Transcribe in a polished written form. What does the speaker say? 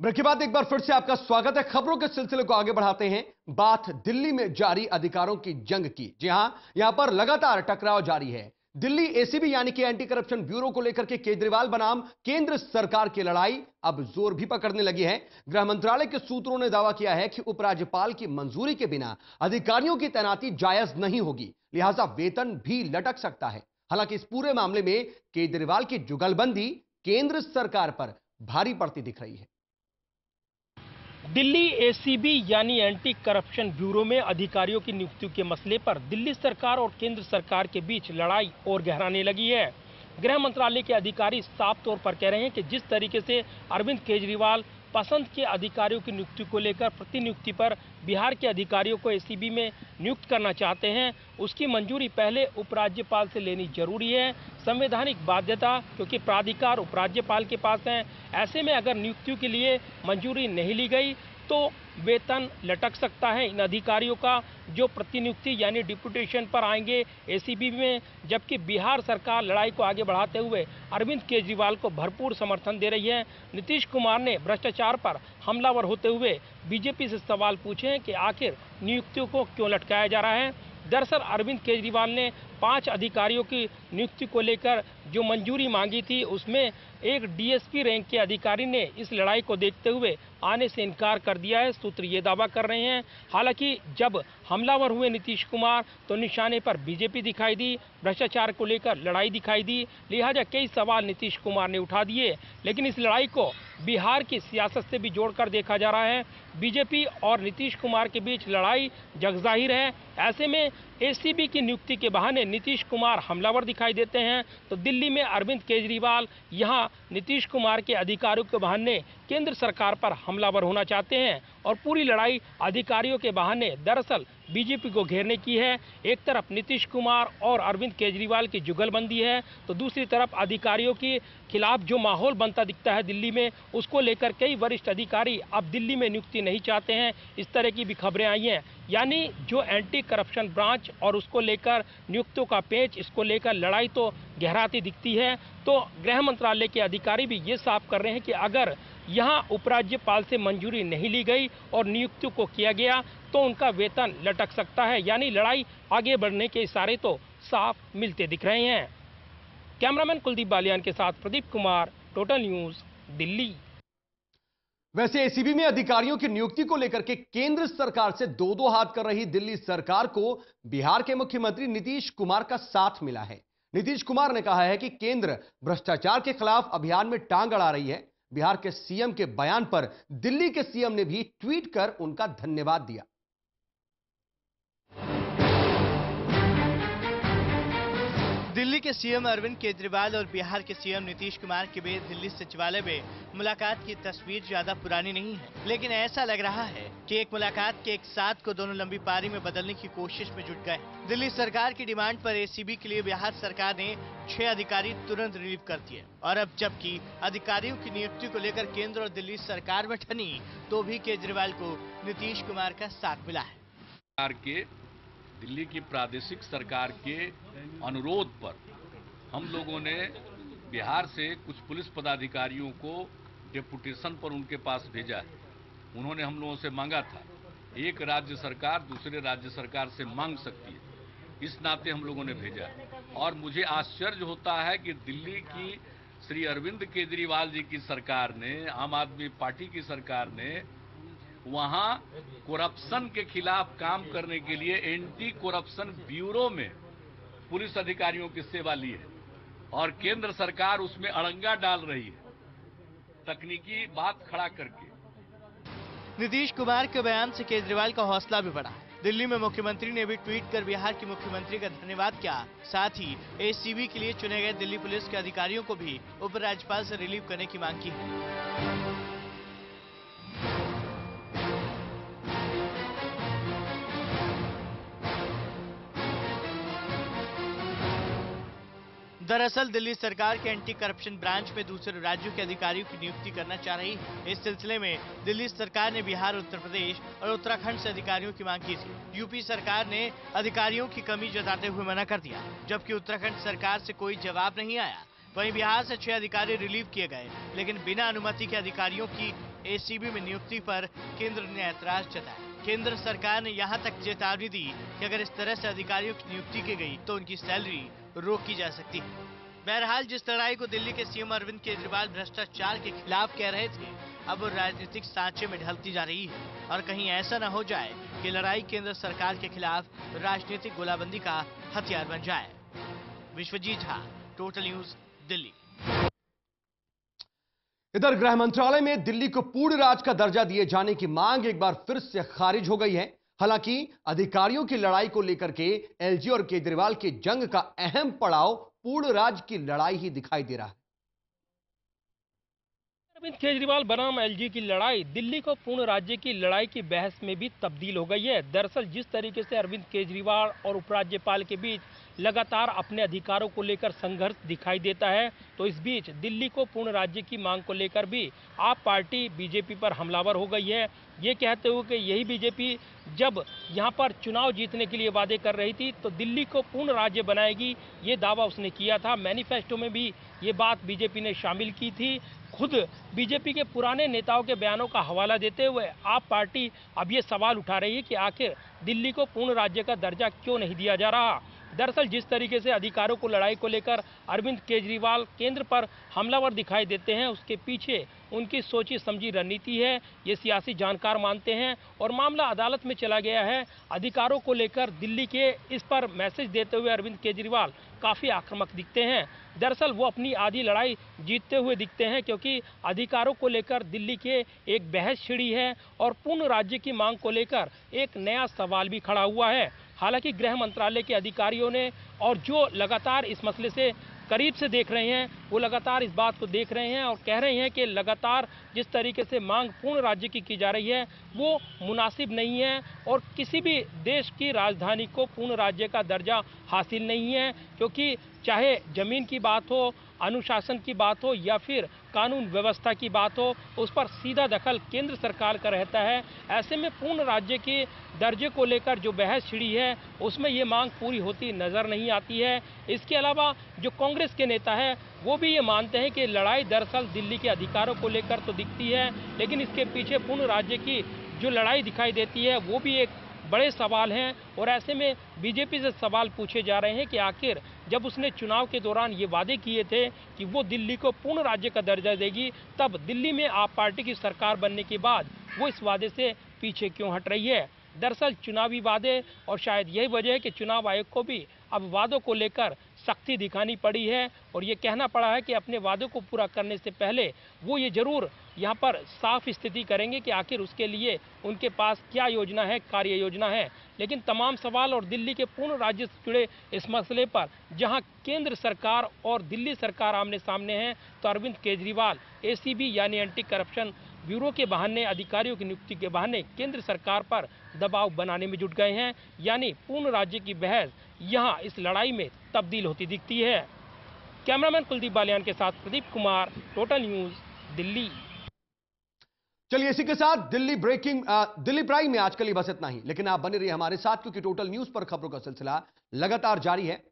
Break के बाद एक बार फिर से आपका स्वागत है। खबरों के सिलसिले को आगे बढ़ाते हैं। बात दिल्ली में जारी अधिकारों की जंग की। जी हां, यहां पर लगातार टकराव जारी है। दिल्ली एसीबी यानी कि एंटी करप्शन ब्यूरो को लेकर के केजरीवाल बनाम केंद्र सरकार की लड़ाई अब जोर भी पकड़ने लगी है। गृह मंत्रालय के सूत्रों ने दावा किया है कि उपराज्यपाल की मंजूरी के बिना अधिकारियों की तैनाती जायज नहीं होगी, लिहाजा वेतन भी लटक सकता है। हालांकि इस पूरे मामले में केजरीवाल की जुगलबंदी केंद्र सरकार पर भारी पड़ती दिख रही है। दिल्ली एसीबी यानी एंटी करप्शन ब्यूरो में अधिकारियों की नियुक्ति के मसले पर दिल्ली सरकार और केंद्र सरकार के बीच लड़ाई और गहराने लगी है। गृह मंत्रालय के अधिकारी साफ तौर पर कह रहे हैं कि जिस तरीके से अरविंद केजरीवाल पसंद के अधिकारियों की नियुक्ति को लेकर प्रतिनियुक्ति पर बिहार के अधिकारियों को एसीबी में नियुक्त करना चाहते हैं, उसकी मंजूरी पहले उपराज्यपाल से लेनी जरूरी है। संवैधानिक बाध्यता, क्योंकि प्राधिकार उपराज्यपाल के पास है। ऐसे में अगर नियुक्तियों के लिए मंजूरी नहीं ली गई तो वेतन लटक सकता है इन अधिकारियों का, जो प्रतिनियुक्ति यानी डिप्यूटेशन पर आएंगे एसीबी में। जबकि बिहार सरकार लड़ाई को आगे बढ़ाते हुए अरविंद केजरीवाल को भरपूर समर्थन दे रही है। नीतीश कुमार ने भ्रष्टाचार पर हमलावर होते हुए बीजेपी से सवाल पूछे हैं कि आखिर नियुक्तियों को क्यों लटकाया जा रहा है। दरअसल अरविंद केजरीवाल ने 5 अधिकारियों की नियुक्ति को लेकर जो मंजूरी मांगी थी, उसमें एक डीएसपी रैंक के अधिकारी ने इस लड़ाई को देखते हुए आने से इनकार कर दिया है। सूत्र ये दावा कर रहे हैं। हालांकि जब हमलावर हुए नीतीश कुमार तो निशाने पर बीजेपी दिखाई दी, भ्रष्टाचार को लेकर लड़ाई दिखाई दी, लिहाजा कई सवाल नीतीश कुमार ने उठा दिए। लेकिन इस लड़ाई को बिहार की सियासत से भी जोड़कर देखा जा रहा है। बीजेपी और नीतीश कुमार के बीच लड़ाई जगजाहिर है। ऐसे में एसीबी की नियुक्ति के बहाने नीतीश कुमार हमलावर दिखाई देते हैं, तो दिल्ली में अरविंद केजरीवाल यहां नीतीश कुमार के अधिकारियों के बहाने केंद्र सरकार पर हमलावर होना चाहते हैं। और पूरी लड़ाई अधिकारियों के बहाने दरअसल बीजेपी को घेरने की है। एक तरफ नीतीश कुमार और अरविंद केजरीवाल की जुगलबंदी है, तो दूसरी तरफ अधिकारियों के खिलाफ जो माहौल बनता दिखता है दिल्ली में, उसको लेकर कई वरिष्ठ अधिकारी अब दिल्ली में नियुक्ति नहीं चाहते हैं। इस तरह की भी खबरें आई हैं। यानी जो एंटी करप्शन ब्रांच और उसको लेकर नियुक्तियों का पेच, इसको लेकर लड़ाई तो गहराती दिखती है। तो गृह मंत्रालय के अधिकारी भी ये साफ कर रहे हैं कि अगर यहां उपराज्यपाल से मंजूरी नहीं ली गई और नियुक्ति को किया गया तो उनका वेतन लटक सकता है। यानी लड़ाई आगे बढ़ने के इशारे तो साफ मिलते दिख रहे हैं। कैमरामैन कुलदीप बालियान के साथ प्रदीप कुमार, टोटल न्यूज, दिल्ली। वैसे एसीबी में अधिकारियों की नियुक्ति को लेकर के केंद्र सरकार से दो हाथ कर रही दिल्ली सरकार को बिहार के मुख्यमंत्री नीतीश कुमार का साथ मिला है। नीतीश कुमार ने कहा है कि केंद्र भ्रष्टाचार के खिलाफ अभियान में टांग अड़ा रही है। बिहार के सीएम के बयान पर दिल्ली के सीएम ने भी ट्वीट कर उनका धन्यवाद दिया। दिल्ली के सीएम अरविंद केजरीवाल और बिहार के सीएम नीतीश कुमार के बीच दिल्ली सचिवालय में मुलाकात की तस्वीर ज्यादा पुरानी नहीं है, लेकिन ऐसा लग रहा है कि एक मुलाकात के एक साथ को दोनों लंबी पारी में बदलने की कोशिश में जुट गए। दिल्ली सरकार की डिमांड पर एसीबी के लिए बिहार सरकार ने 6 अधिकारी तुरंत रिलीव कर दिए, और अब जबकि अधिकारियों की नियुक्ति को लेकर केंद्र और दिल्ली सरकार में ठनी, तो भी केजरीवाल को नीतीश कुमार का साथ मिला है। दिल्ली की प्रादेशिक सरकार के अनुरोध पर हम लोगों ने बिहार से कुछ पुलिस पदाधिकारियों को डेपुटेशन पर उनके पास भेजा है। उन्होंने हम लोगों से मांगा था, एक राज्य सरकार दूसरे राज्य सरकार से मांग सकती है, इस नाते हम लोगों ने भेजा है। और मुझे आश्चर्य होता है कि दिल्ली की श्री अरविंद केजरीवाल जी की सरकार ने, आम आदमी पार्टी की सरकार ने वहां करप्शन के खिलाफ काम करने के लिए एंटी करप्शन ब्यूरो में पुलिस अधिकारियों की सेवा ली है, और केंद्र सरकार उसमें अड़ंगा डाल रही है तकनीकी बात खड़ा करके। नीतीश कुमार के बयान से केजरीवाल का हौसला भी बढ़ा है। दिल्ली में मुख्यमंत्री ने भी ट्वीट कर बिहार के मुख्यमंत्री का धन्यवाद किया। साथ ही एसीबी के लिए चुने गए दिल्ली पुलिस के अधिकारियों को भी उपराज्यपाल से रिलीव करने की मांग की है। दरअसल दिल्ली सरकार के एंटी करप्शन ब्रांच में दूसरे राज्यों के अधिकारियों की नियुक्ति करना चाह रही है। इस सिलसिले में दिल्ली सरकार ने बिहार, उत्तर प्रदेश और उत्तराखंड से अधिकारियों की मांग की थी। यूपी सरकार ने अधिकारियों की कमी जताते हुए मना कर दिया, जबकि उत्तराखंड सरकार से कोई जवाब नहीं आया। वहीं बिहार से 6 अधिकारी रिलीव किए गए, लेकिन बिना अनुमति के अधिकारियों की एसीबी में नियुक्ति पर केंद्र ने ऐतराज जताया। केंद्र सरकार ने यहां तक चेतावनी दी कि अगर इस तरह से अधिकारियों की नियुक्ति की गई तो उनकी सैलरी रोकी जा सकती है। बहरहाल जिस लड़ाई को दिल्ली के सीएम अरविंद केजरीवाल भ्रष्टाचार के खिलाफ कह रहे थे, अब वो राजनीतिक सांचे में ढलती जा रही है और कहीं ऐसा न हो जाए कि लड़ाई केंद्र सरकार के खिलाफ राजनीतिक गोलाबंदी का हथियार बन जाए। Vishwajeet Jha, total news, Delhi. इधर गृह मंत्रालय में दिल्ली को पूर्ण राज्य का दर्जा दिए जाने की मांग एक बार फिर से खारिज हो गई है। हालांकि अधिकारियों की लड़ाई को लेकर के एलजी और केजरीवाल की जंग का अहम पड़ाव पूर्ण राज्य की लड़ाई ही दिखाई दे रहा है। अरविंद केजरीवाल बनाम एलजी की लड़ाई दिल्ली को पूर्ण राज्य की लड़ाई की बहस में भी तब्दील हो गई है। दरअसल जिस तरीके से अरविंद केजरीवाल और उपराज्यपाल के बीच लगातार अपने अधिकारों को लेकर संघर्ष दिखाई देता है, तो इस बीच दिल्ली को पूर्ण राज्य की मांग को लेकर भी आप पार्टी बीजेपी पर हमलावर हो गई है, ये कहते हुए कि यही बीजेपी जब यहां पर चुनाव जीतने के लिए वादे कर रही थी तो दिल्ली को पूर्ण राज्य बनाएगी, ये दावा उसने किया था। मैनिफेस्टो में भी ये बात बीजेपी ने शामिल की थी। खुद बीजेपी के पुराने नेताओं के बयानों का हवाला देते हुए आप पार्टी अब ये सवाल उठा रही है कि आखिर दिल्ली को पूर्ण राज्य का दर्जा क्यों नहीं दिया जा रहा। दरअसल जिस तरीके से अधिकारों को लड़ाई को लेकर अरविंद केजरीवाल केंद्र पर हमलावर दिखाई देते हैं, उसके पीछे उनकी सोची समझी रणनीति है, ये सियासी जानकार मानते हैं और मामला अदालत में चला गया है। अधिकारों को लेकर दिल्ली के इस पर मैसेज देते हुए अरविंद केजरीवाल काफ़ी आक्रामक दिखते हैं। दरअसल वो अपनी आधी लड़ाई जीतते हुए दिखते हैं, क्योंकि अधिकारों को लेकर दिल्ली के एक बहस छिड़ी है और पूर्ण राज्य की मांग को लेकर एक नया सवाल भी खड़ा हुआ है। हालांकि गृह मंत्रालय के अधिकारियों ने और जो लगातार इस मसले से करीब से देख रहे हैं, वो लगातार इस बात को देख रहे हैं और कह रहे हैं कि लगातार जिस तरीके से मांग पूर्ण राज्य की जा रही है वो मुनासिब नहीं है और किसी भी देश की राजधानी को पूर्ण राज्य का दर्जा हासिल नहीं है, क्योंकि चाहे जमीन की बात हो, अनुशासन की बात हो या फिर कानून व्यवस्था की बात हो, उस पर सीधा दखल केंद्र सरकार का रहता है। ऐसे में पूर्ण राज्य के दर्जे को लेकर जो बहस छिड़ी है उसमें ये मांग पूरी होती नजर नहीं आती है। इसके अलावा जो कांग्रेस के नेता हैं वो भी ये मानते हैं कि लड़ाई दरअसल दिल्ली के अधिकारों को लेकर तो दिखती है, लेकिन इसके पीछे पूर्ण राज्य की जो लड़ाई दिखाई देती है वो भी एक बड़े सवाल हैं। और ऐसे में बीजेपी से सवाल पूछे जा रहे हैं कि आखिर जब उसने चुनाव के दौरान ये वादे किए थे कि वो दिल्ली को पूर्ण राज्य का दर्जा देगी, तब दिल्ली में आप पार्टी की सरकार बनने के बाद वो इस वादे से पीछे क्यों हट रही है। दरअसल चुनावी वादे और शायद यही वजह है कि चुनाव आयोग को भी अब वादों को लेकर सख्ती दिखानी पड़ी है और ये कहना पड़ा है कि अपने वादों को पूरा करने से पहले वो ये जरूर यहाँ पर साफ स्थिति करेंगे कि आखिर उसके लिए उनके पास क्या योजना है, कार्य योजना है। लेकिन तमाम सवाल और दिल्ली के पूर्ण राज्य से जुड़े इस मसले पर जहां केंद्र सरकार और दिल्ली सरकार आमने सामने हैं, तो अरविंद केजरीवाल एसीबी यानी एंटी करप्शन ब्यूरो के बहाने, अधिकारियों की नियुक्ति के बहाने केंद्र सरकार पर दबाव बनाने में जुट गए हैं। यानी पूर्ण राज्य की बहस यहां इस लड़ाई में तब्दील होती दिखती है। कैमरामैन कुलदीप बालियान के साथ प्रदीप कुमार, टोटल न्यूज, दिल्ली। चलिए इसी के साथ दिल्ली प्राइम में आज के लिए बस इतना ही, लेकिन आप बने रहिए हमारे साथ, क्योंकि टोटल न्यूज पर खबरों का सिलसिला लगातार जारी है।